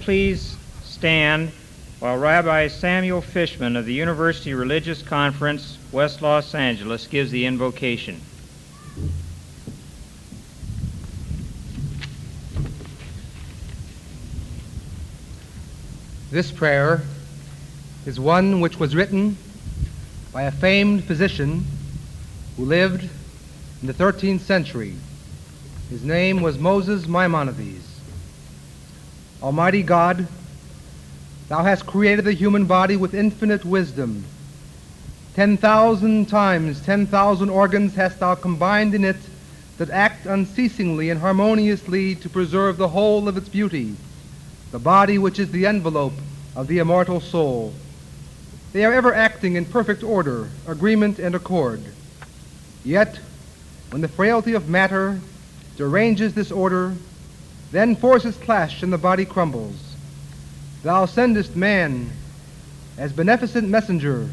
please stand while Rabbi Samuel Fishman of the University Religious Conference, West Los Angeles, gives the invocation. This prayer is one which was written by a famed physician who lived in the 13th century. His name was Moses Maimonides. Almighty God, Thou hast created the human body with infinite wisdom. 10,000 times 10,000 organs hast Thou combined in it that act unceasingly and harmoniously to preserve the whole of its beauty, the body which is the envelope of the immortal soul. They are ever acting in perfect order, agreement, and accord. Yet, when the frailty of matter deranges this order, then forces clash and the body crumbles. Thou sendest man as beneficent messenger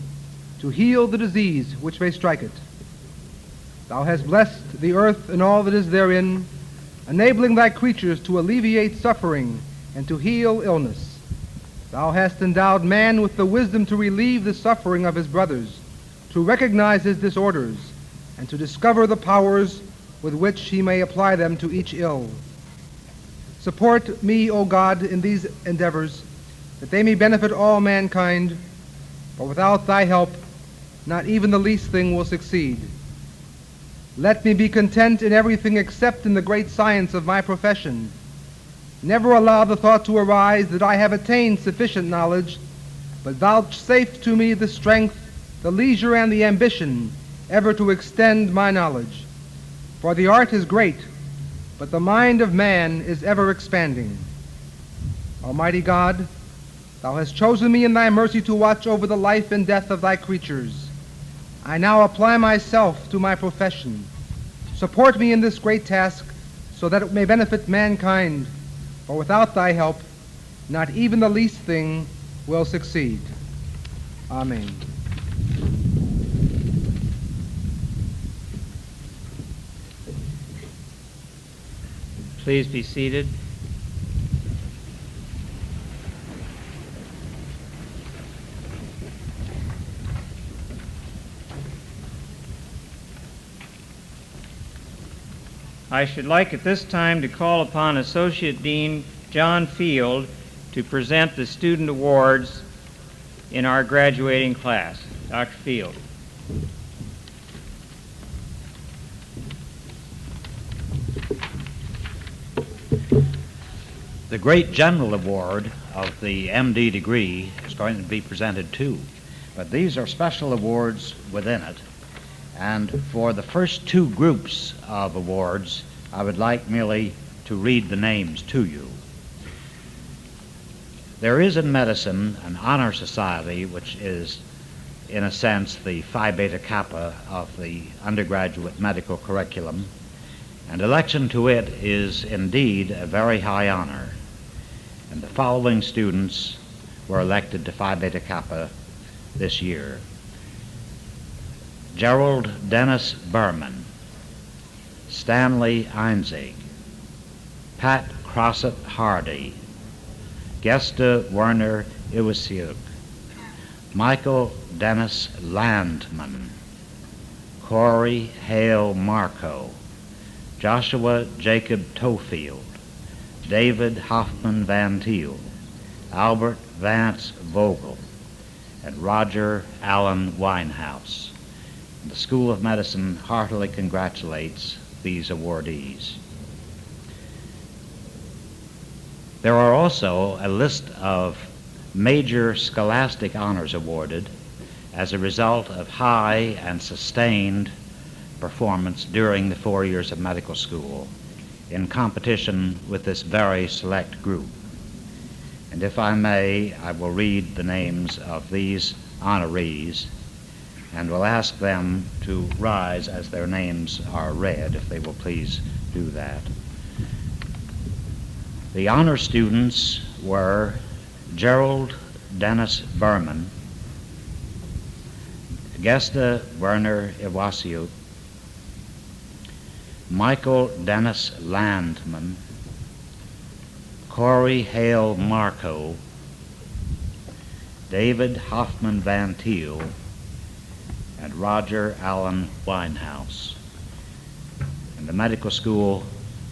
to heal the disease which may strike it. Thou hast blessed the earth and all that is therein, enabling thy creatures to alleviate suffering and to heal illness. Thou hast endowed man with the wisdom to relieve the suffering of his brothers, to recognize his disorders, and to discover the powers with which he may apply them to each ill. Support me, O God, in these endeavors, that they may benefit all mankind, for without thy help, not even the least thing will succeed. Let me be content in everything except in the great science of my profession. Never allow the thought to arise that I have attained sufficient knowledge, but vouchsafe to me the strength, the leisure, and the ambition ever to extend my knowledge. For the art is great, but the mind of man is ever expanding. Almighty God, Thou hast chosen me in thy mercy to watch over the life and death of thy creatures. I now apply myself to my profession. Support me in this great task so that it may benefit mankind, for without thy help, not even the least thing will succeed. Amen. Please be seated. I should like at this time to call upon Associate Dean John Field to present the student awards in our graduating class. Dr. Field. The great general award of the MD degree is going to be presented too, but these are special awards within it. And for the first two groups of awards, I would like merely to read the names to you. There is in medicine an honor society, which is, in a sense, the Phi Beta Kappa of the undergraduate medical curriculum, and election to it is indeed a very high honor. And the following students were elected to Phi Beta Kappa this year: Gerald Dennis Berman, Stanley Einzig, Pat Crossett Hardy, Gesta Werner Iwasiuk, Michael Dennis Landman, Corey Hale Marco, Joshua Jacob Tofield, David Hoffman Van Thiel, Albert Vance Vogel, and Roger Allen Winehouse. The School of Medicine heartily congratulates these awardees. There are also a list of major scholastic honors awarded as a result of high and sustained performance during the 4 years of medical school in competition with this very select group. And if I may, I will read the names of these honorees and will ask them to rise as their names are read, if they will please do that. The honor students were Gerald Dennis Berman, Gesta Werner Iwasiuk, Michael Dennis Landman, Corey Hale Marco, David Hoffman Van Thiel, and Roger Allen Winehouse. And the medical school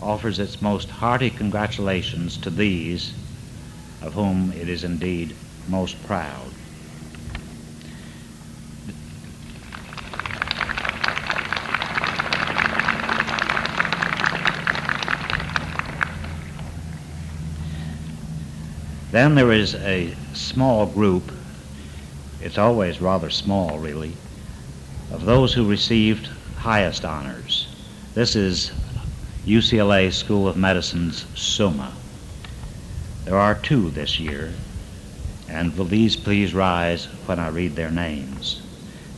offers its most hearty congratulations to these, of whom it is indeed most proud. Then there is a small group, it's always rather small really, of those who received highest honors. This is UCLA School of Medicine's Summa. There are two this year, and will these please rise when I read their names?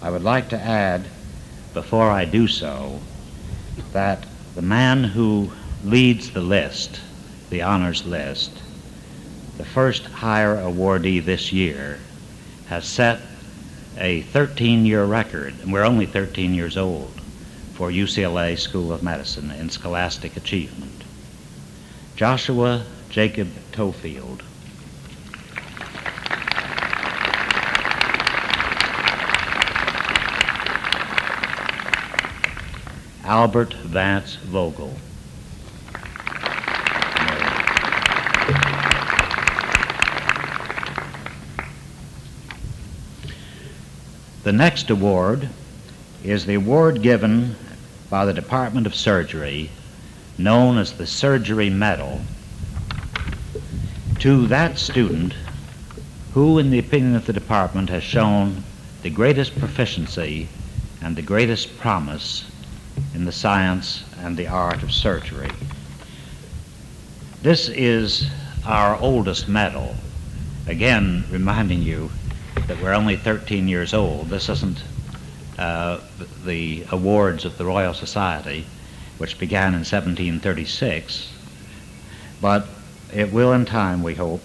I would like to add, before I do so, that the man who leads the list, the honors list, the first higher awardee this year, has set a 13-year record, and we're only 13 years old, for UCLA School of Medicine in scholastic achievement. Joshua Jacob Tofield. Albert Vance Vogel. The next award is the award given by the Department of Surgery, known as the Surgery Medal, to that student who, in the opinion of the department, has shown the greatest proficiency and the greatest promise in the science and the art of surgery. This is our oldest medal, again reminding you that we're only 13 years old. This isn't the awards of the Royal Society, which began in 1736, but it will in time, we hope,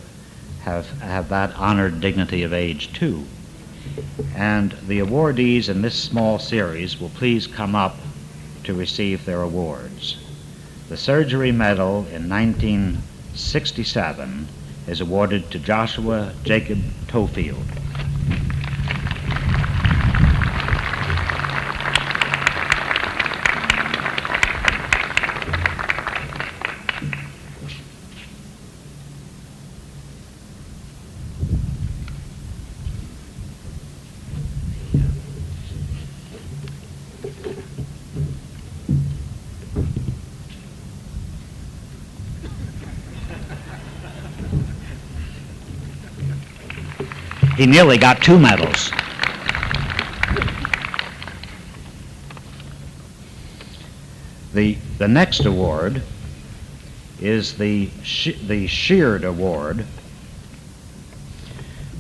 have that honored dignity of age too. And the awardees in this small series will please come up to receive their awards. The Surgery Medal in 1967 is awarded to Joshua Jacob Tofield. He nearly got 2 medals. The next award is the Sheard Award,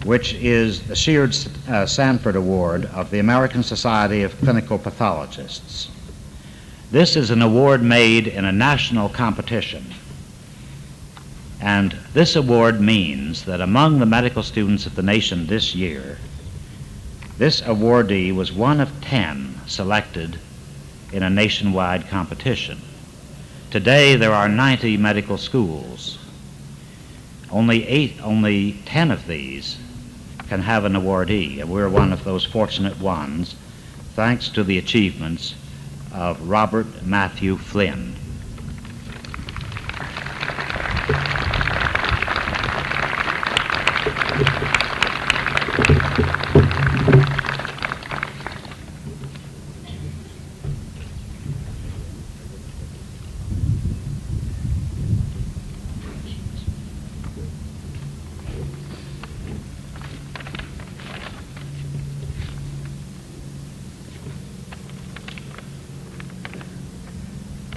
which is the Sheard Sanford Award of the American Society of Clinical Pathologists. This is an award made in a national competition. And this award means that among the medical students of the nation this year, this awardee was one of 10 selected in a nationwide competition. Today there are 90 medical schools. Only 10 of these can have an awardee, and we're one of those fortunate ones, thanks to the achievements of Robert Matthew Flynn.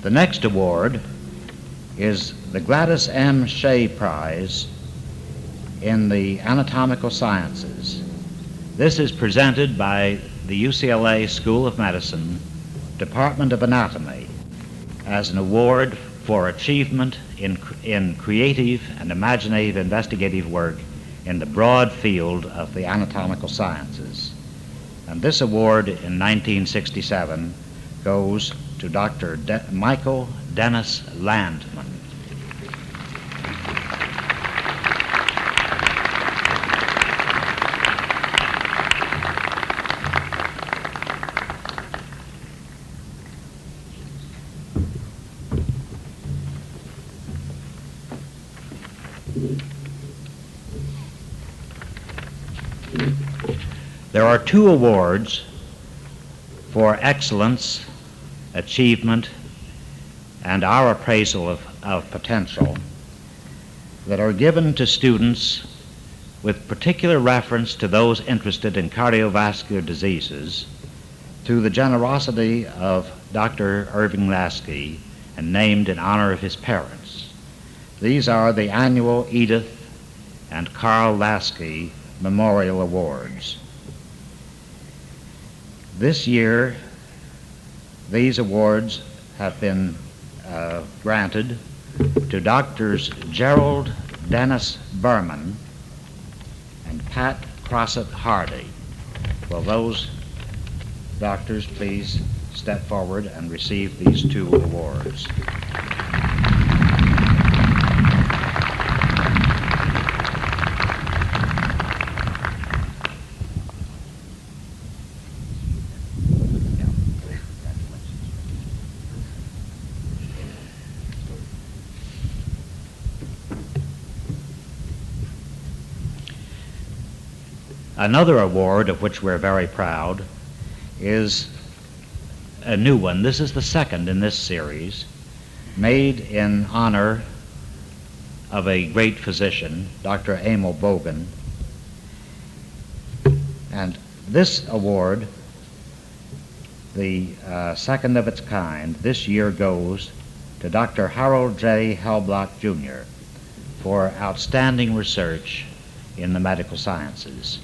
The next award is the Gladys M. Shea Prize in the Anatomical Sciences. This is presented by the UCLA School of Medicine, Department of Anatomy, as an award for achievement in creative and imaginative investigative work in the broad field of the anatomical sciences. And this award in 1967 goes to Dr. Michael Dennis Landman. There are two awards for excellence, achievement, and our appraisal of potential that are given to students with particular reference to those interested in cardiovascular diseases through the generosity of Dr. Irving Lasky and named in honor of his parents. These are the annual Edith and Carl Lasky Memorial Awards. This year, these awards have been granted to Doctors Gerald Dennis Berman and Pat Crossett Hardy. Will those doctors please step forward and receive these two awards? Another award of which we're very proud is a new one. This is the second in this series, made in honor of a great physician, Dr. Emil Bogan. And this award, the second of its kind, this year goes to Dr. Harold J. Hellblock, Jr. for outstanding research in the medical sciences.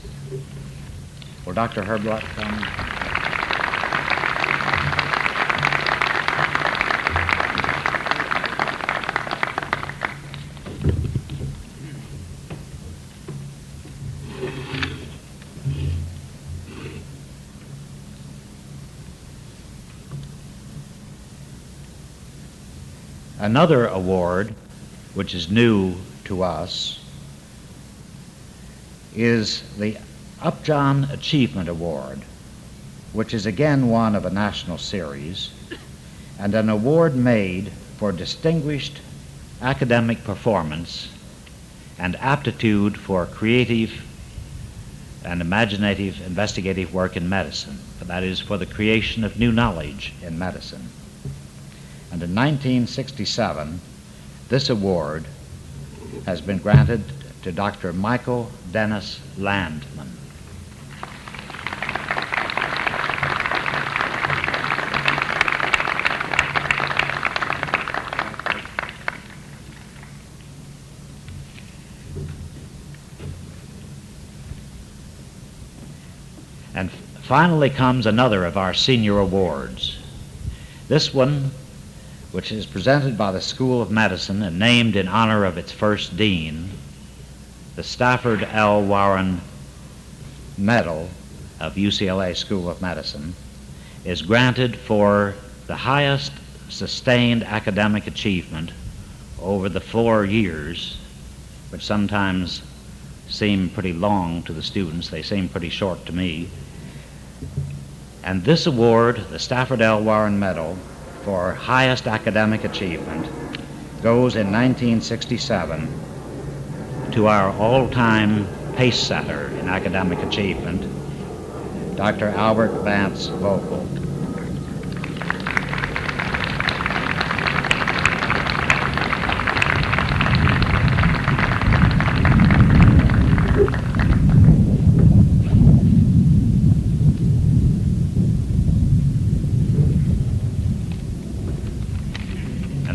Will Dr. Hellblock come? Another award, which is new to us, is the Upjohn Achievement Award, which is again one of a national series, and an award made for distinguished academic performance and aptitude for creative and imaginative investigative work in medicine. That is, for the creation of new knowledge in medicine. And in 1967, this award has been granted to Dr. Michael Dennis Landman. And finally comes another of our senior awards. This one, which is presented by the School of Medicine and named in honor of its first dean, the Stafford L. Warren Medal of UCLA School of Medicine, is granted for the highest sustained academic achievement over the 4 years, which sometimes seem pretty long to the students. They seem pretty short to me. And this award, the Stafford L. Warren Medal for highest academic achievement, goes in 1967 to our all-time pace setter in academic achievement, Dr. Albert Vance Vogel.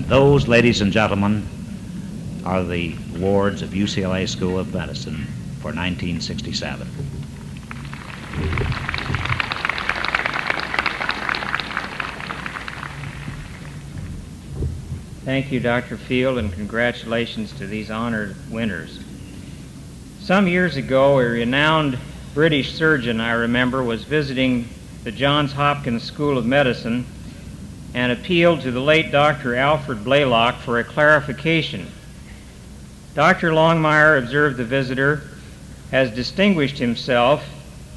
Those, ladies and gentlemen, are the awards of UCLA School of Medicine for 1967. Thank you, Dr. Field, and congratulations to these honored winners. Some years ago, a renowned British surgeon, I remember, was visiting the Johns Hopkins School of Medicine and appealed to the late Dr. Alfred Blaylock for a clarification. Dr. Longmire observed the visitor has distinguished himself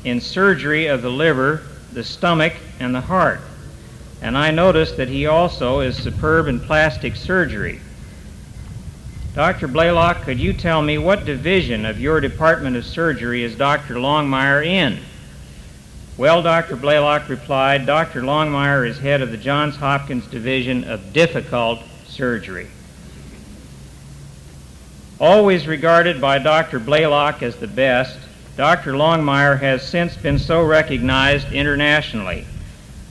in surgery of the liver, the stomach, and the heart, and I noticed that he also is superb in plastic surgery. Dr. Blaylock, could you tell me what division of your Department of Surgery is Dr. Longmire in? Well, Dr. Blaylock replied, Dr. Longmire is head of the Johns Hopkins Division of Difficult Surgery. Always regarded by Dr. Blaylock as the best, Dr. Longmire has since been so recognized internationally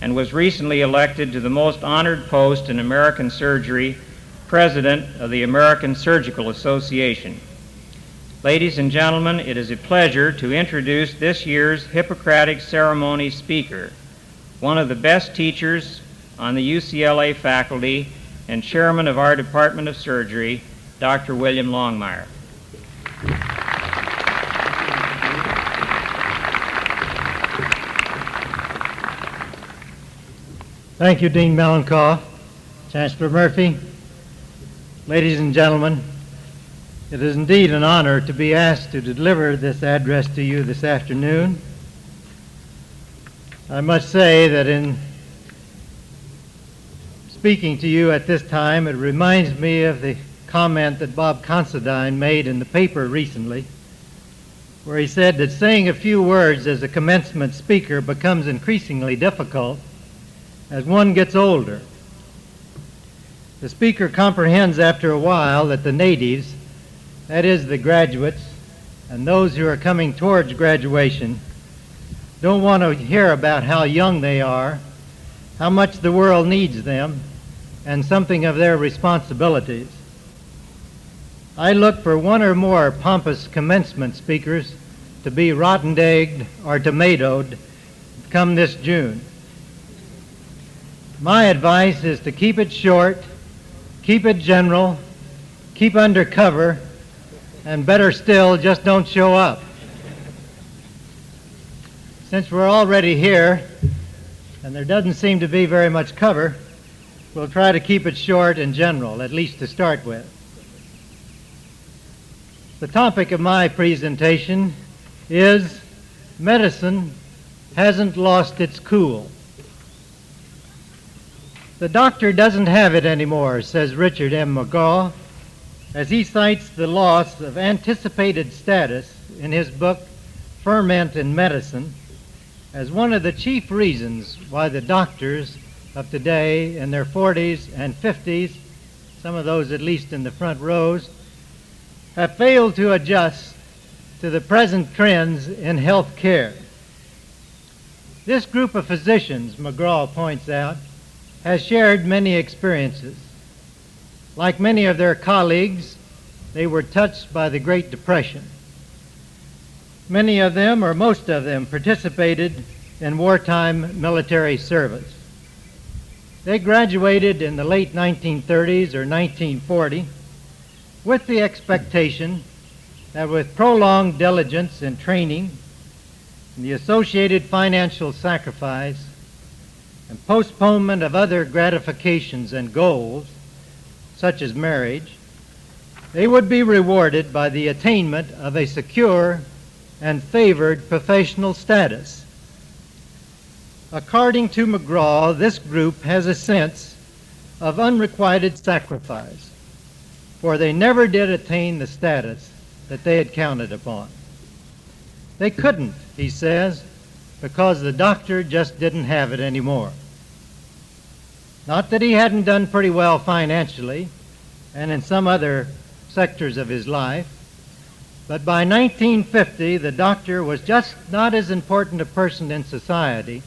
and was recently elected to the most honored post in American surgery, President of the American Surgical Association. Ladies and gentlemen, it is a pleasure to introduce this year's Hippocratic Ceremony speaker, one of the best teachers on the UCLA faculty and chairman of our Department of Surgery, Dr. William Longmire. Thank you, Dean Melancoff, Chancellor Murphy, ladies and gentlemen. It is indeed an honor to be asked to deliver this address to you this afternoon. I must say that in speaking to you at this time, it reminds me of the comment that Bob Considine made in the paper recently, where he said that saying a few words as a commencement speaker becomes increasingly difficult as one gets older. The speaker comprehends after a while that the natives, that is the graduates and those who are coming towards graduation, don't want to hear about how young they are, how much the world needs them, and something of their responsibilities. I look for one or more pompous commencement speakers to be rotten-egged or tomatoed come this June. My advice is to keep it short, keep it general, keep under cover, and better still, just don't show up. Since we're already here, and there doesn't seem to be very much cover, we'll try to keep it short and general, at least to start with. The topic of my presentation is Medicine Hasn't Lost Its Cool. The doctor doesn't have it anymore, says Richard M. McGraw, as he cites the loss of anticipated status in his book, Ferment in Medicine, as one of the chief reasons why the doctors of today in their 40s and 50s, some of those at least in the front rows, have failed to adjust to the present trends in health care. This group of physicians, McGraw points out, has shared many experiences. Like many of their colleagues, they were touched by the Great Depression. Many of them, or most of them, participated in wartime military service. They graduated in the late 1930s or 1940 with the expectation that with prolonged diligence in training and the associated financial sacrifice and postponement of other gratifications and goals, such as marriage, they would be rewarded by the attainment of a secure and favored professional status. According to McGraw, this group has a sense of unrequited sacrifice, for they never did attain the status that they had counted upon. They couldn't, he says, because the doctor just didn't have it anymore. Not that he hadn't done pretty well financially and in some other sectors of his life, but by 1950 the doctor was just not as important a person in society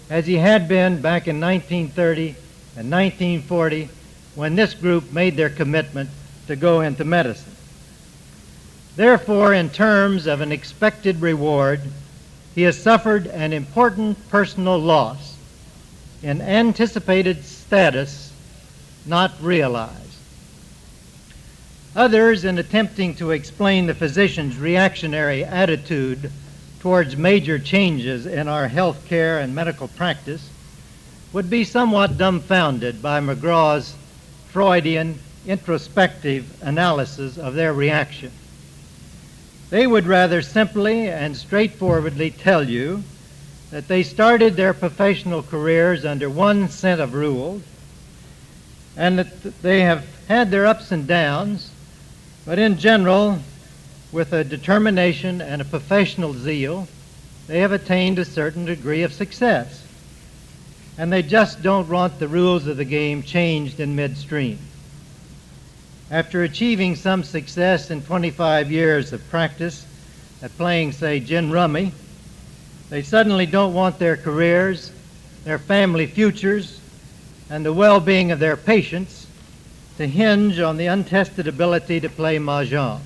as he had been back in 1930 and 1940 when this group made their commitment to go into medicine. Therefore, in terms of an expected reward, he has suffered an important personal loss in anticipated status not realized. Others, in attempting to explain the physician's reactionary attitude towards major changes in our health care and medical practice, would be somewhat dumbfounded by McGraw's Freudian introspective analysis of their reaction. They would rather simply and straightforwardly tell you that they started their professional careers under one set of rules and that they have had their ups and downs, but in general, with a determination and a professional zeal, they have attained a certain degree of success, and they just don't want the rules of the game changed in midstream. After achieving some success in 25 years of practice at playing, say, gin rummy, they suddenly don't want their careers, their family futures, and the well-being of their patients to hinge on the untested ability to play mahjong.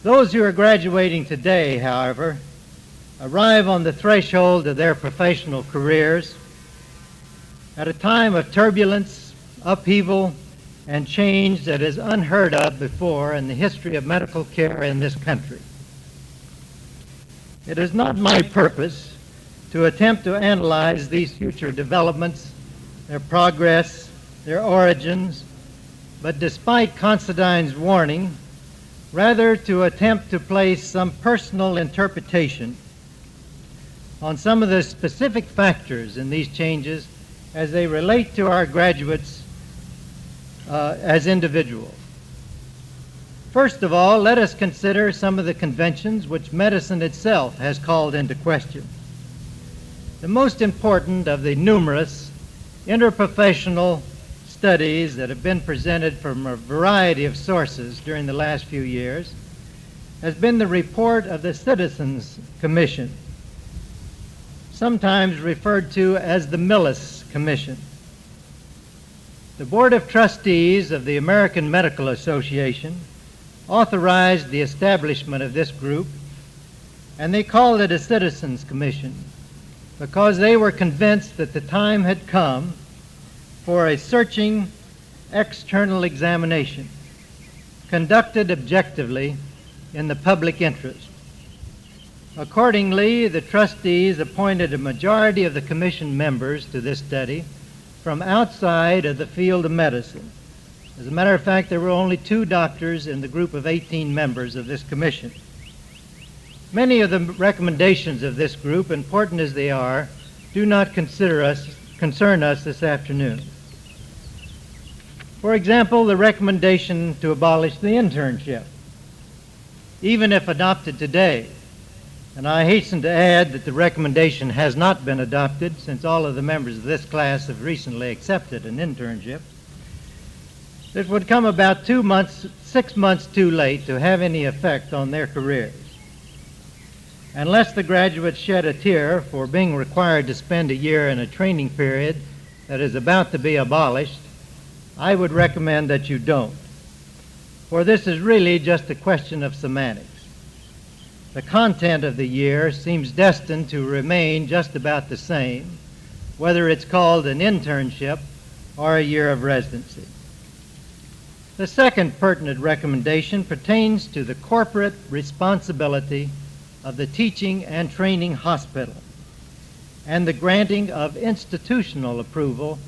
Those who are graduating today, however, arrive on the threshold of their professional careers at a time of turbulence, upheaval, and change that is unheard of before in the history of medical care in this country. It is not my purpose to attempt to analyze these future developments, their progress, their origins, but despite Considine's warning, rather to attempt to place some personal interpretation on some of the specific factors in these changes as they relate to our graduates as individuals. First of all, let us consider some of the conventions which medicine itself has called into question. The most important of the numerous interprofessional studies that have been presented from a variety of sources during the last few years has been the report of the Citizens Commission, sometimes referred to as the Millis Commission. The Board of Trustees of the American Medical Association authorized the establishment of this group, and they called it a Citizens Commission because they were convinced that the time had come for a searching external examination conducted objectively in the public interest. Accordingly, the trustees appointed a majority of the commission members to this study from outside of the field of medicine. As a matter of fact, there were only 2 doctors in the group of 18 members of this commission. Many of the recommendations of this group, important as they are, do not concern us this afternoon. For example, the recommendation to abolish the internship. Even if adopted today, and I hasten to add that the recommendation has not been adopted since all of the members of this class have recently accepted an internship, it would come about 6 months too late to have any effect on their careers. Unless the graduates shed a tear for being required to spend a year in a training period that is about to be abolished, I would recommend that you don't, for this is really just a question of semantics. The content of the year seems destined to remain just about the same, whether it's called an internship or a year of residency. The second pertinent recommendation pertains to the corporate responsibility of the teaching and training hospital and the granting of institutional approval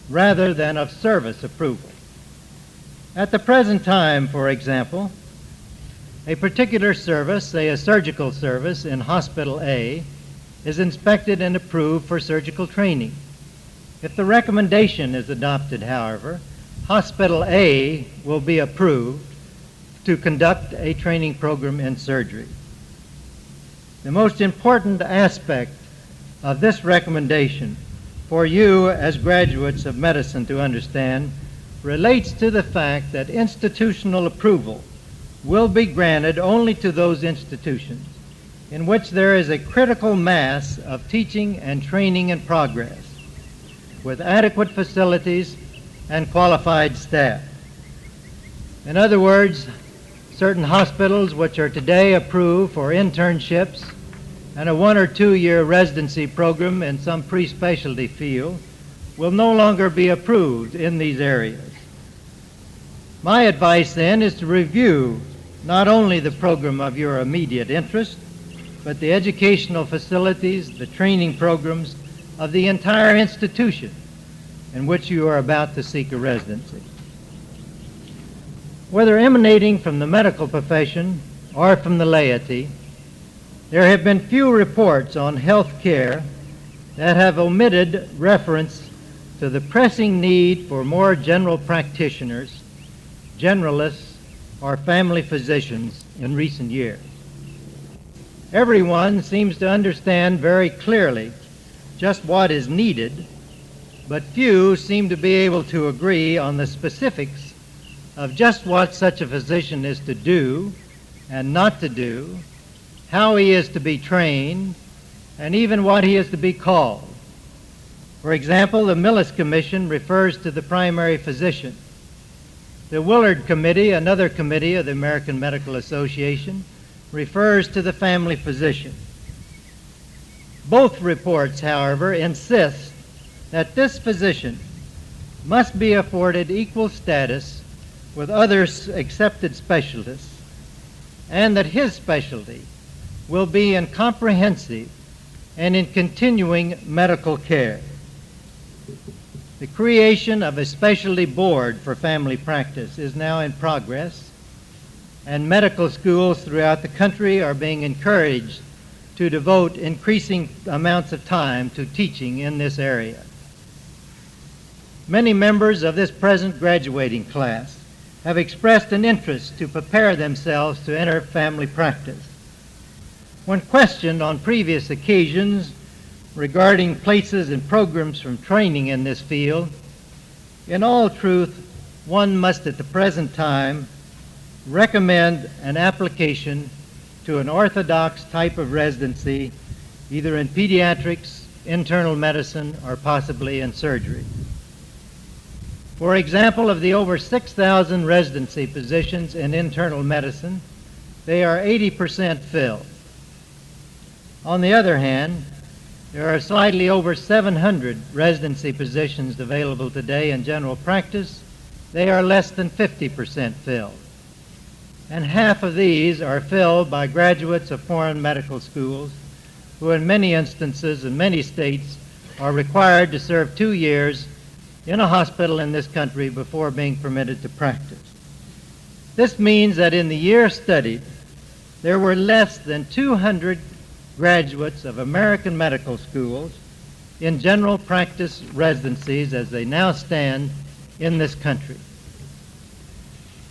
rather than of service approval. At the present time, for example, a particular service, say a surgical service in Hospital A, is inspected and approved for surgical training. If the recommendation is adopted, however, Hospital A will be approved to conduct a training program in surgery. The most important aspect of this recommendation for you as graduates of medicine to understand relates to the fact that institutional approval will be granted only to those institutions in which there is a critical mass of teaching and training in progress, with adequate facilities and qualified staff. In other words, certain hospitals which are today approved for internships and a 1 or 2 year residency program in some pre-specialty field will no longer be approved in these areas. My advice then is to review not only the program of your immediate interest, but the educational facilities, the training programs of the entire institution in which you are about to seek a residency. Whether emanating from the medical profession or from the laity, there have been few reports on health care that have omitted reference to the pressing need for more general practitioners, generalists, or family physicians in recent years. Everyone seems to understand very clearly just what is needed, but few seem to be able to agree on the specifics of just what such a physician is to do and not to do, how he is to be trained, and even what he is to be called. For example, the Millis Commission refers to the primary physician. The Willard Committee, another committee of the American Medical Association, refers to the family physician. Both reports, however, insist that this physician must be afforded equal status with other accepted specialists, and that his specialty will be in comprehensive and in continuing medical care. The creation of a specialty board for family practice is now in progress, and medical schools throughout the country are being encouraged to devote increasing amounts of time to teaching in this area. Many members of this present graduating class have expressed an interest to prepare themselves to enter family practice. When questioned on previous occasions regarding places and programs from training in this field, in all truth, one must at the present time recommend an application to an orthodox type of residency, either in pediatrics, internal medicine, or possibly in surgery. For example, of the over 6,000 residency positions in internal medicine, they are 80% filled. On the other hand, there are slightly over 700 residency positions available today in general practice. They are less than 50% filled. And half of these are filled by graduates of foreign medical schools who in many instances in many states are required to serve 2 years in a hospital in this country before being permitted to practice. This means that in the year studied, there were less than 200 graduates of American medical schools in general practice residencies as they now stand in this country.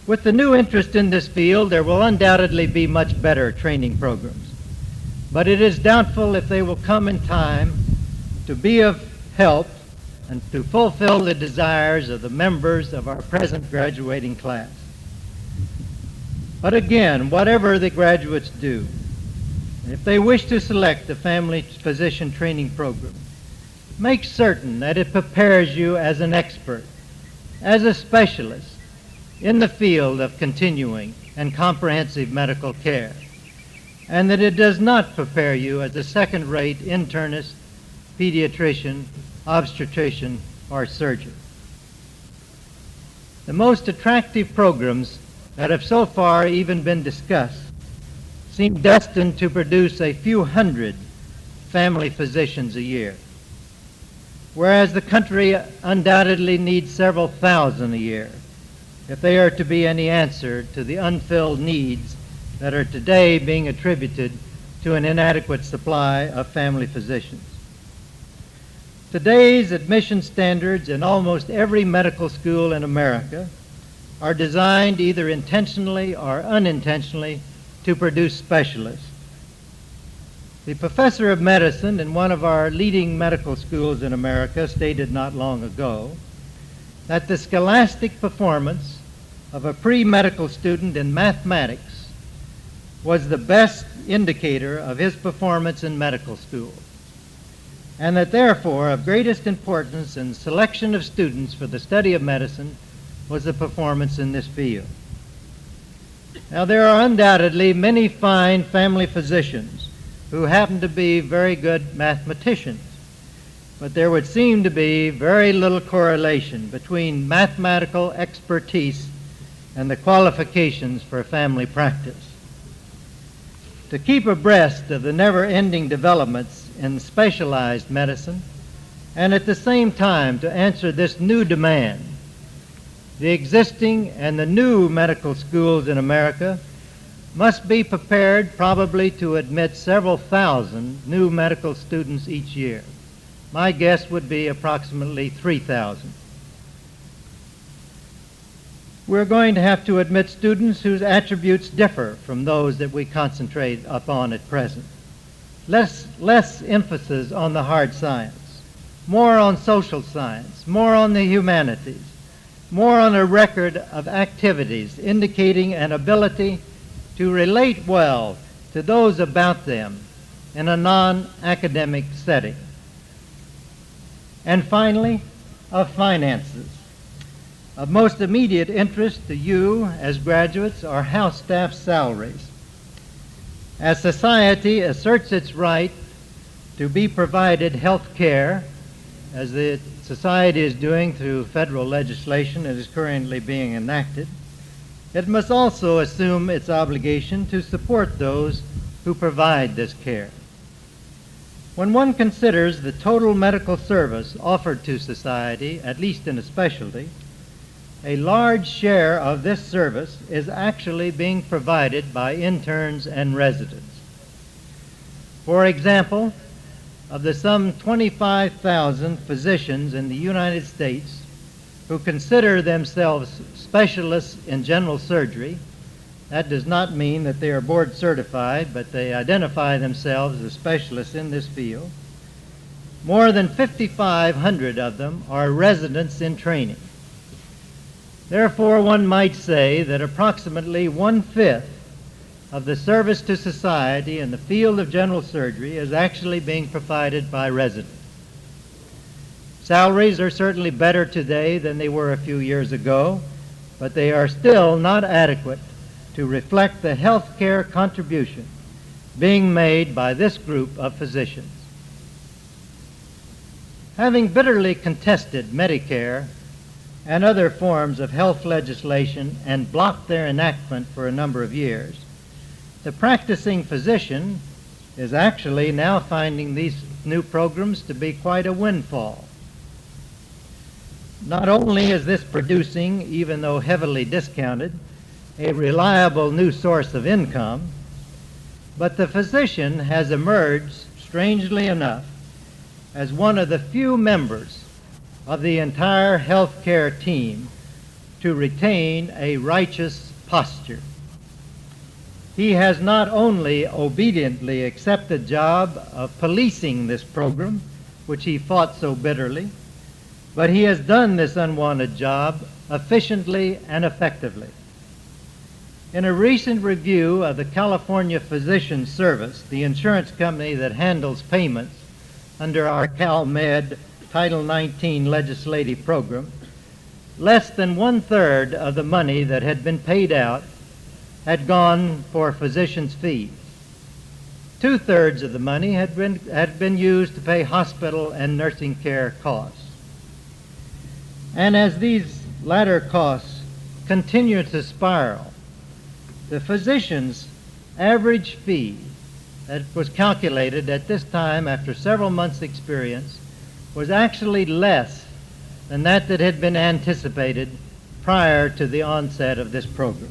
With the new interest in this field, there will undoubtedly be much better training programs, but it is doubtful if they will come in time to be of help and to fulfill the desires of the members of our present graduating class. But again, whatever the graduates do, if they wish to select a family physician training program, make certain that it prepares you as an expert, as a specialist in the field of continuing and comprehensive medical care, and that it does not prepare you as a second-rate internist, pediatrician, obstetrician, or surgeon. The most attractive programs that have so far even been discussed seem destined to produce a few hundred family physicians a year, whereas the country undoubtedly needs several thousand a year if they are to be any answer to the unfilled needs that are today being attributed to an inadequate supply of family physicians. Today's admission standards in almost every medical school in America are designed either intentionally or unintentionally to produce specialists. The professor of medicine in one of our leading medical schools in America stated not long ago that the scholastic performance of a pre-medical student in mathematics was the best indicator of his performance in medical school, and that therefore of greatest importance in selection of students for the study of medicine was the performance in this field. Now, there are undoubtedly many fine family physicians who happen to be very good mathematicians, but there would seem to be very little correlation between mathematical expertise and the qualifications for family practice. To keep abreast of the never-ending developments in specialized medicine, and at the same time to answer this new demand, the existing and the new medical schools in America must be prepared probably to admit several thousand new medical students each year. My guess would be approximately 3,000. we're going to have to admit students whose attributes differ from those that we concentrate upon at present. Less emphasis on the hard science, more on social science, more on the humanities, more on a record of activities indicating an ability to relate well to those about them in a non-academic setting. And finally, of finances. Of most immediate interest to you as graduates are house staff salaries. As society asserts its right to be provided health care, as the society is doing through federal legislation that is currently being enacted, it must also assume its obligation to support those who provide this care. When one considers the total medical service offered to society, at least in a specialty, a large share of this service is actually being provided by interns and residents. For example, of the some 25,000 physicians in the United States who consider themselves specialists in general surgery, that does not mean that they are board certified, but they identify themselves as specialists in this field. More than 5,500 of them are residents in training. Therefore, one might say that approximately 1/5 of the service to society in the field of general surgery is actually being provided by residents. Salaries are certainly better today than they were a few years ago, but they are still not adequate to reflect the health care contribution being made by this group of physicians. Having bitterly contested Medicare and other forms of health legislation and blocked their enactment for a number of years, the practicing physician is actually now finding these new programs to be quite a windfall. Not only is this producing, even though heavily discounted, a reliable new source of income, but the physician has emerged, strangely enough, as one of the few members of the entire health care team to retain a righteous posture. He has not only obediently accepted the job of policing this program, which he fought so bitterly, but he has done this unwanted job efficiently and effectively. In a recent review of the California Physician Service, the insurance company that handles payments under our CalMed Title 19 legislative program, less than 1/3 of the money that had been paid out had gone for physicians' fees. 2/3 of the money had been used to pay hospital and nursing care costs. And as these latter costs continue to spiral, the physician's average fee that was calculated at this time after several months' experience was actually less than that had been anticipated prior to the onset of this program.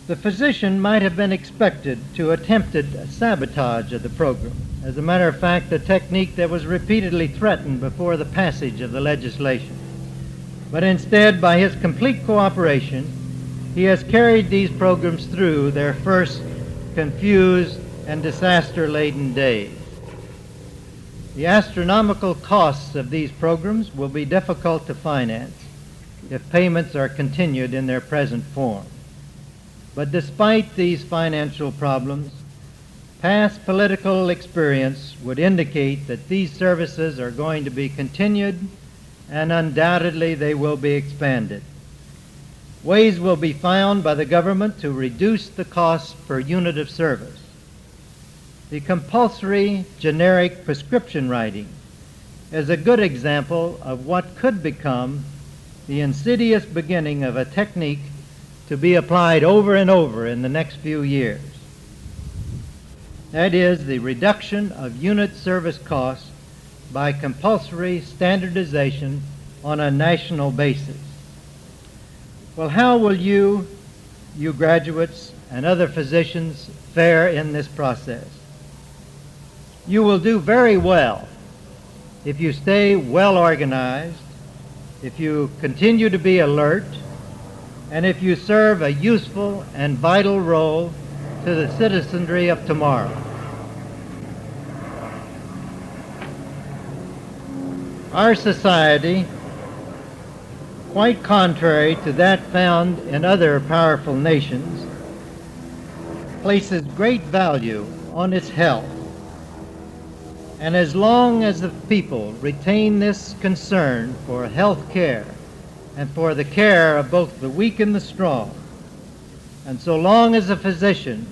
The physician might have been expected to attempted sabotage of the program. As a matter of fact, a technique that was repeatedly threatened before the passage of the legislation. But instead, by his complete cooperation, he has carried these programs through their first confused and disaster-laden days. The astronomical costs of these programs will be difficult to finance if payments are continued in their present form. But despite these financial problems, past political experience would indicate that these services are going to be continued, and undoubtedly they will be expanded. Ways will be found by the government to reduce the cost per unit of service. The compulsory generic prescription writing is a good example of what could become the insidious beginning of a technique to be applied over and over in the next few years. That is, the reduction of unit service costs by compulsory standardization on a national basis. Well, how will you graduates and other physicians fare in this process? You will do very well if you stay well organized, if you continue to be alert, and if you serve a useful and vital role to the citizenry of tomorrow. Our society, quite contrary to that found in other powerful nations, places great value on its health. And as long as the people retain this concern for health care and for the care of both the weak and the strong, and so long as a physician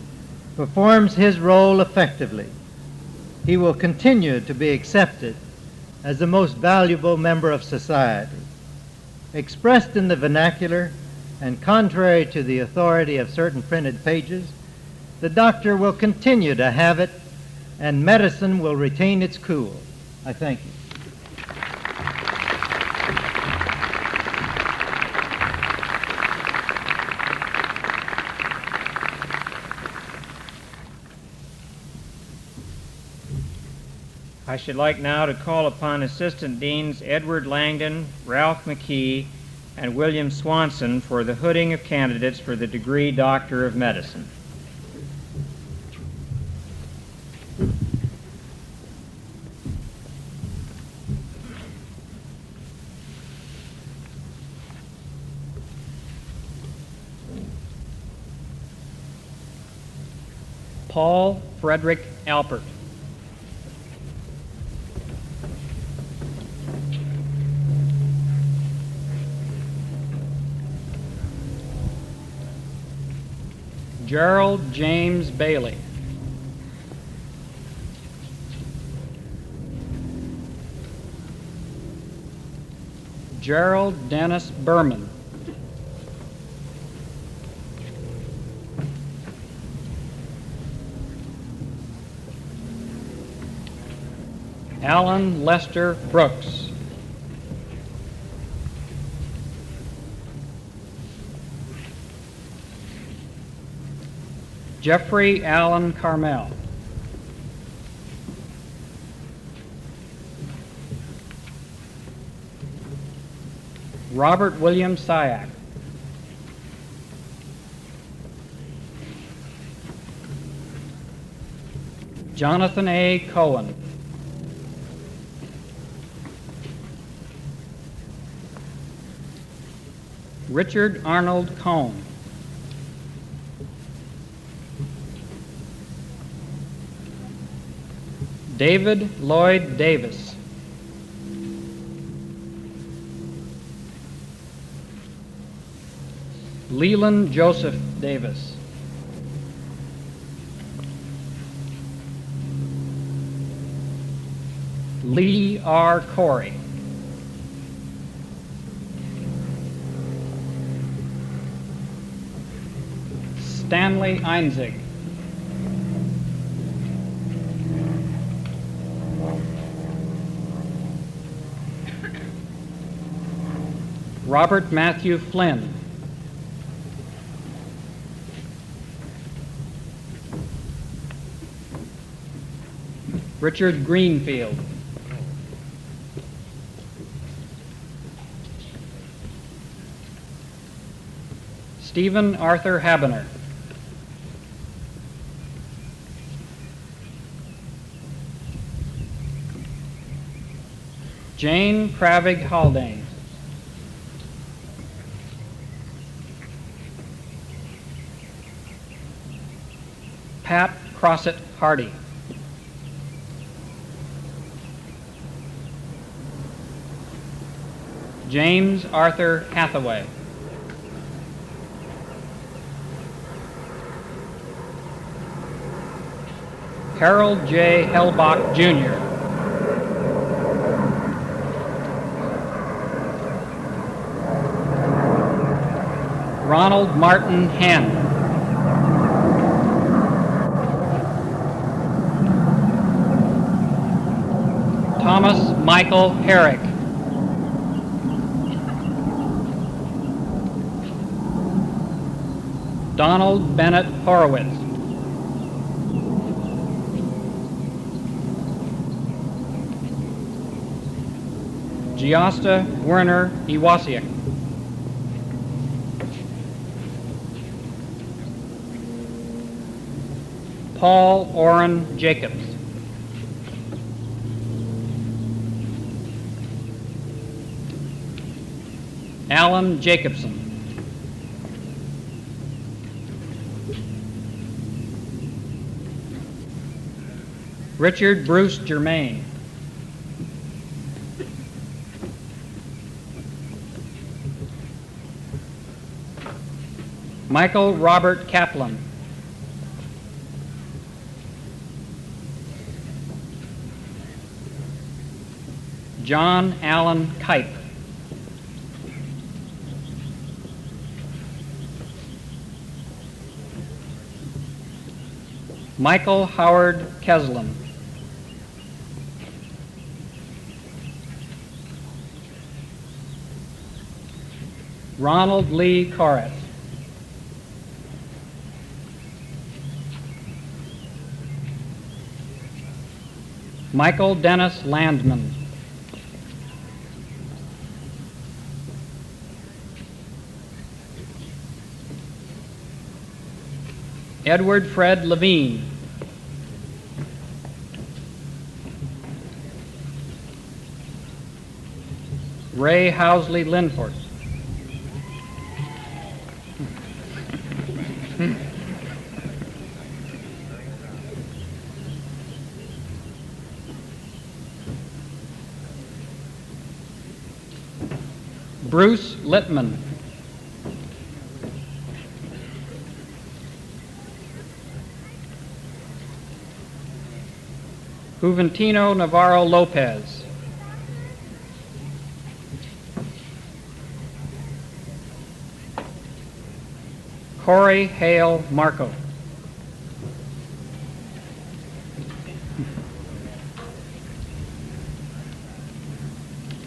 performs his role effectively, he will continue to be accepted as the most valuable member of society. Expressed in the vernacular and contrary to the authority of certain printed pages, the doctor will continue to have it, and medicine will retain its cool. I thank you. I should like now to call upon Assistant Deans Edward Langdon, Ralph McKee, and William Swanson for the hooding of candidates for the degree Doctor of Medicine. Paul Frederick Alpert. Gerald James Bailey. Gerald Dennis Berman. Alan Lester Brooks. Jeffrey Allen Carmel. Robert William Syak. Jonathan A. Cohen. Richard Arnold Cohn. David Lloyd Davis. Leland Joseph Davis. Lee R. Corey. Stanley Einzig. Robert Matthew Flynn. Richard Greenfield. Stephen Arthur Habener. Jane Kravig Haldane. Pat Crossett Hardy. James Arthur Hathaway. Harold J. Hellbach, Jr. Ronald Martin Henn. Thomas Michael Herrick. Donald Bennett Horowitz. Giasta Werner Iwasiak. Paul Orrin Jacobs. Alan Jacobson. Richard Bruce Germain. Michael Robert Kaplan. John Allen Kipe. Michael Howard Keslam. Ronald Lee Corrett. Michael Dennis Landman. Edward Fred Levine. Ray Housley Linford. Bruce Littman. Juventino Navarro Lopez. Corey Hale Marco.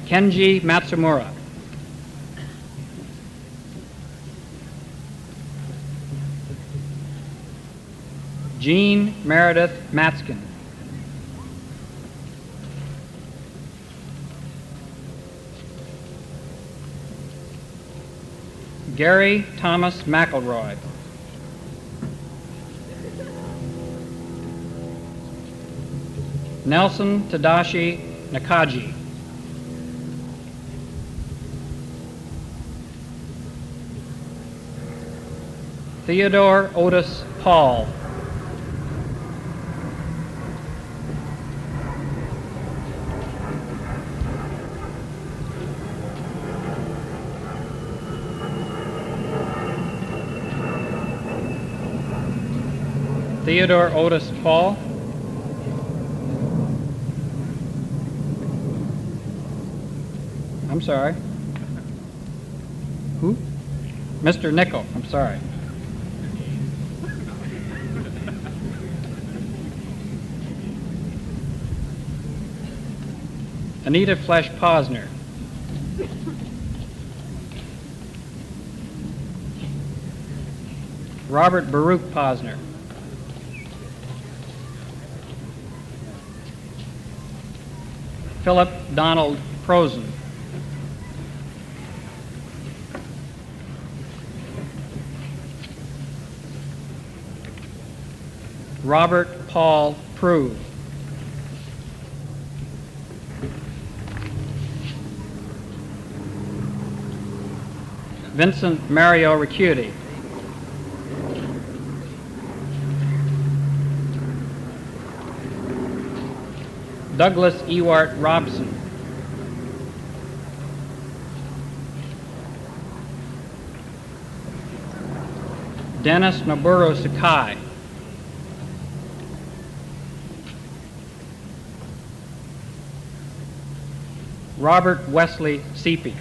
Kenji Matsumura. Jean Meredith Matskin. Gary Thomas McElroy. Nelson Tadashi Nakaji. Theodore Otis Paul. Theodore Otis Paul. I'm sorry. Who? Mr. Nickel, I'm sorry. Anita Flesh Posner. Robert Baruch Posner. Philip Donald Prosen. Robert Paul Prue. Vincent Mario Ricciuti. Douglas Ewart Robson. Dennis Noburo Sakai. Robert Wesley Seepy.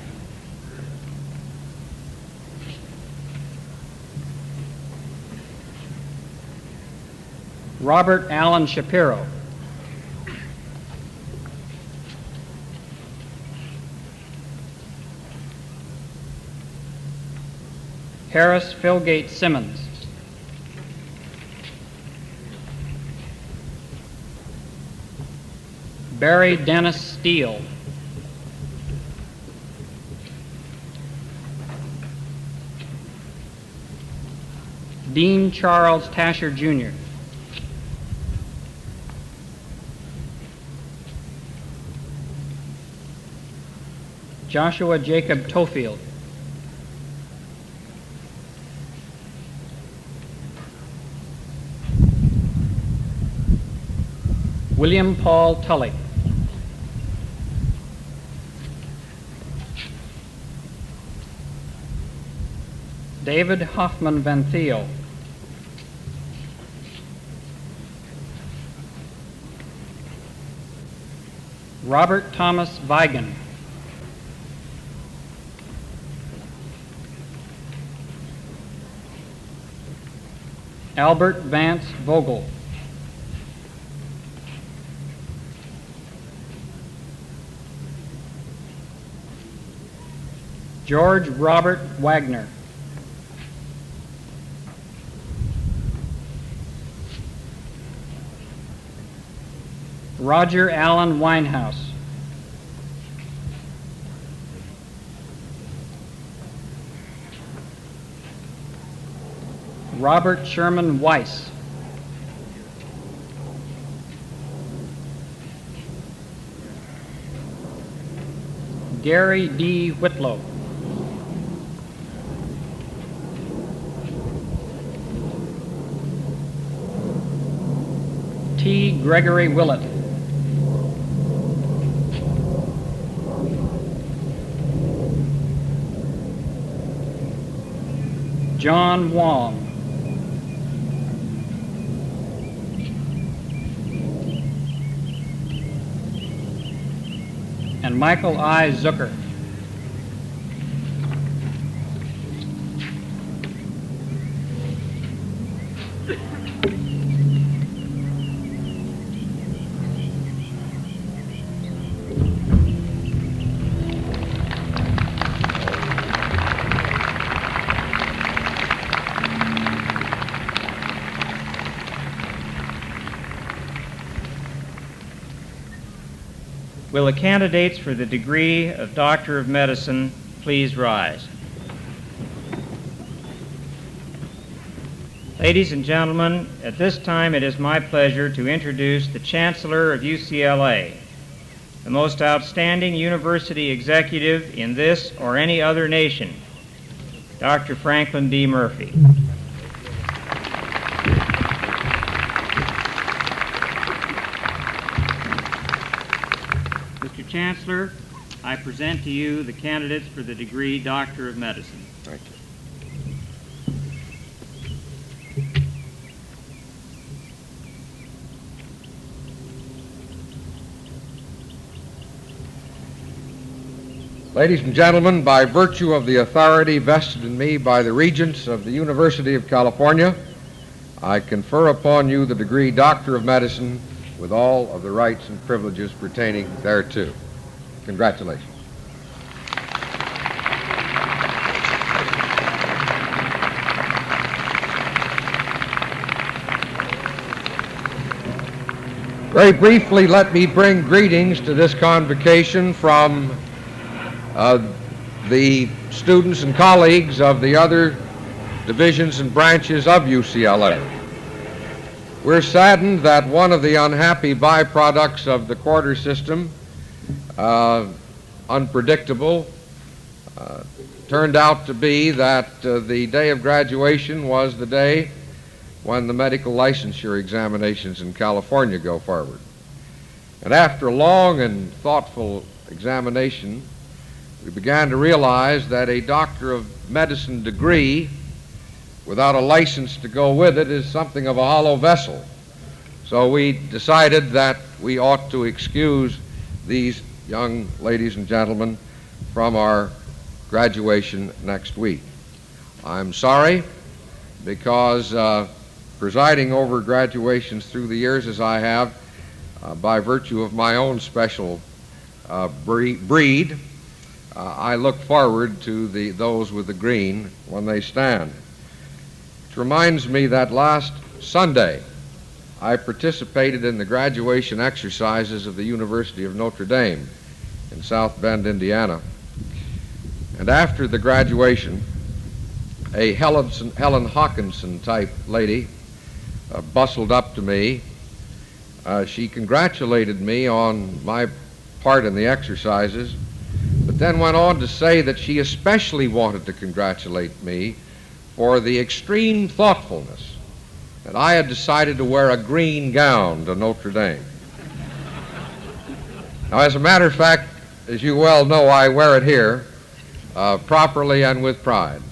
Robert Allen Shapiro. Harris Philgate Simmons. Barry Dennis Steele. Dean Charles Tasher, Jr. Joshua Jacob Tofield. William Paul Tully. David Hoffman Van Thiel. Robert Thomas Vigan. Albert Vance Vogel. George Robert Wagner. Roger Allen Winehouse. Robert Sherman Weiss. Gary D. Whitlow. T. Gregory Willett. John Wong. And Michael I. Zucker. Will the candidates for the degree of Doctor of Medicine please rise? Ladies and gentlemen, at this time it is my pleasure to introduce the Chancellor of UCLA, the most outstanding university executive in this or any other nation, Dr. Franklin D. Murphy. Mr. Chancellor, I present to you the candidates for the degree Doctor of Medicine. Thank you. Ladies and gentlemen, by virtue of the authority vested in me by the Regents of the University of California, I confer upon you the degree Doctor of Medicine with all of the rights and privileges pertaining thereto. Congratulations. Very briefly, let me bring greetings to this convocation from the students and colleagues of the other divisions and branches of UCLA. We're saddened that one of the unhappy byproducts of the quarter system, unpredictable, turned out to be that the day of graduation was the day when the medical licensure examinations in California go forward. And after long and thoughtful examination, we began to realize that a Doctor of Medicine degree without a license to go with it is something of a hollow vessel. So we decided that we ought to excuse these young ladies and gentlemen from our graduation next week. I'm sorry, because presiding over graduations through the years as I have, by virtue of my own special breed, I look forward to those with the green when they stand. It reminds me that last Sunday I participated in the graduation exercises of the University of Notre Dame in South Bend, Indiana. And after the graduation, a Helen Hawkinson type lady bustled up to me. She congratulated me on my part in the exercises, but then went on to say that she especially wanted to congratulate me for the extreme thoughtfulness that I had decided to wear a green gown to Notre Dame. Now, as a matter of fact, as you well know, I wear it here properly and with pride.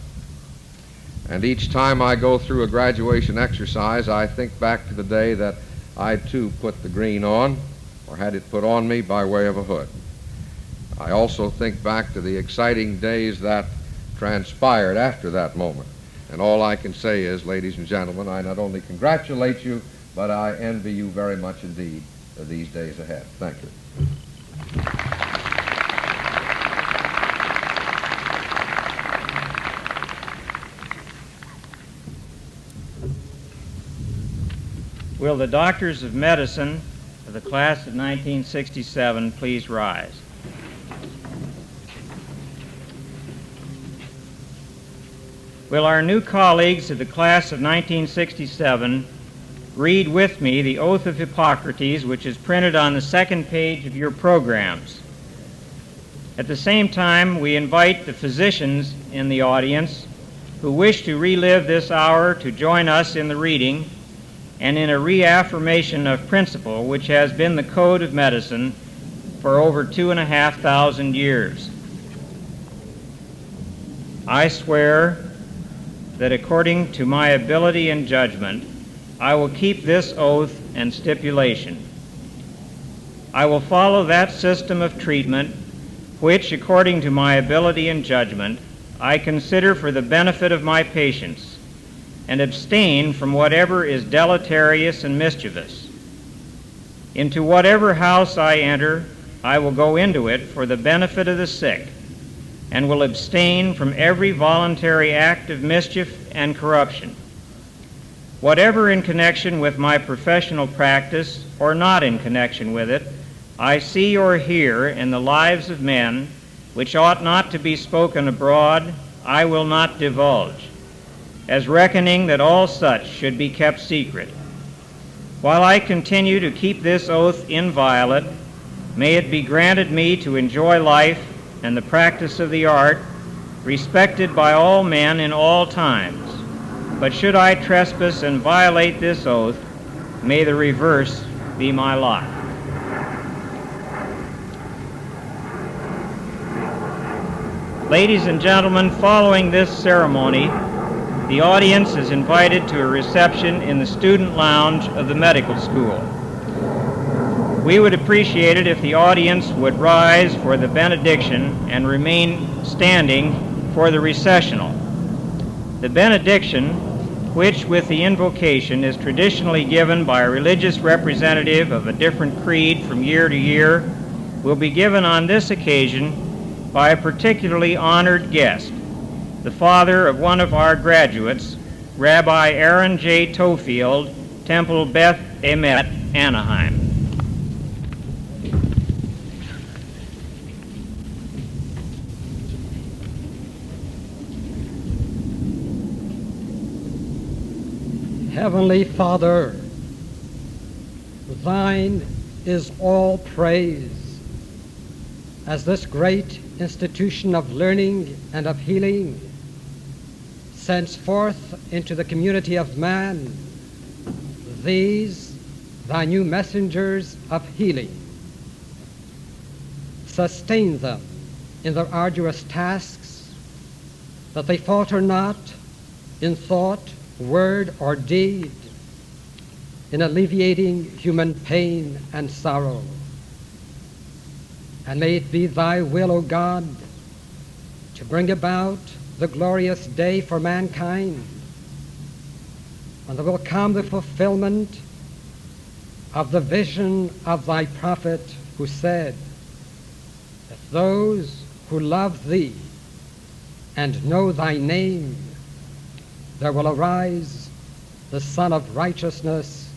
And each time I go through a graduation exercise, I think back to the day that I too put the green on, or had it put on me by way of a hood. I also think back to the exciting days that transpired after that moment. And all I can say is, ladies and gentlemen, I not only congratulate you, but I envy you very much indeed these days ahead. Thank you. Will the doctors of medicine of the class of 1967 please rise? Will our new colleagues of the class of 1967 read with me the oath of Hippocrates, which is printed on the second page of your programs? At the same time, we invite the physicians in the audience who wish to relive this hour to join us in the reading and in a reaffirmation of principle which has been the code of medicine for over 2,500 years. I swear that according to my ability and judgment, I will keep this oath and stipulation. I will follow that system of treatment which, according to my ability and judgment, I consider for the benefit of my patients, and abstain from whatever is deleterious and mischievous. Into whatever house I enter, I will go into it for the benefit of the sick, and will abstain from every voluntary act of mischief and corruption. Whatever in connection with my professional practice or not in connection with it, I see or hear in the lives of men which ought not to be spoken abroad, I will not divulge, as reckoning that all such should be kept secret. While I continue to keep this oath inviolate, may it be granted me to enjoy life and the practice of the art, respected by all men in all times. But should I trespass and violate this oath, may the reverse be my lot. Ladies and gentlemen, following this ceremony, the audience is invited to a reception in the student lounge of the medical school. We would appreciate it if the audience would rise for the benediction and remain standing for the recessional. The benediction, which with the invocation is traditionally given by a religious representative of a different creed from year to year, will be given on this occasion by a particularly honored guest, the father of one of our graduates, Rabbi Aaron J. Tofield, Temple Beth Emet, Anaheim. Heavenly Father, thine is all praise, as this great institution of learning and of healing sends forth into the community of man these thy new messengers of healing. Sustain them in their arduous tasks, that they falter not in thought, word, or deed, in alleviating human pain and sorrow. And may it be thy will, O God, to bring about the glorious day for mankind, when there will come the fulfillment of the vision of thy prophet, who said that those who love thee and know thy name, there will arise the Sun of Righteousness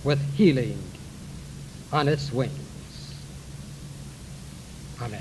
with healing on its wings. Amen.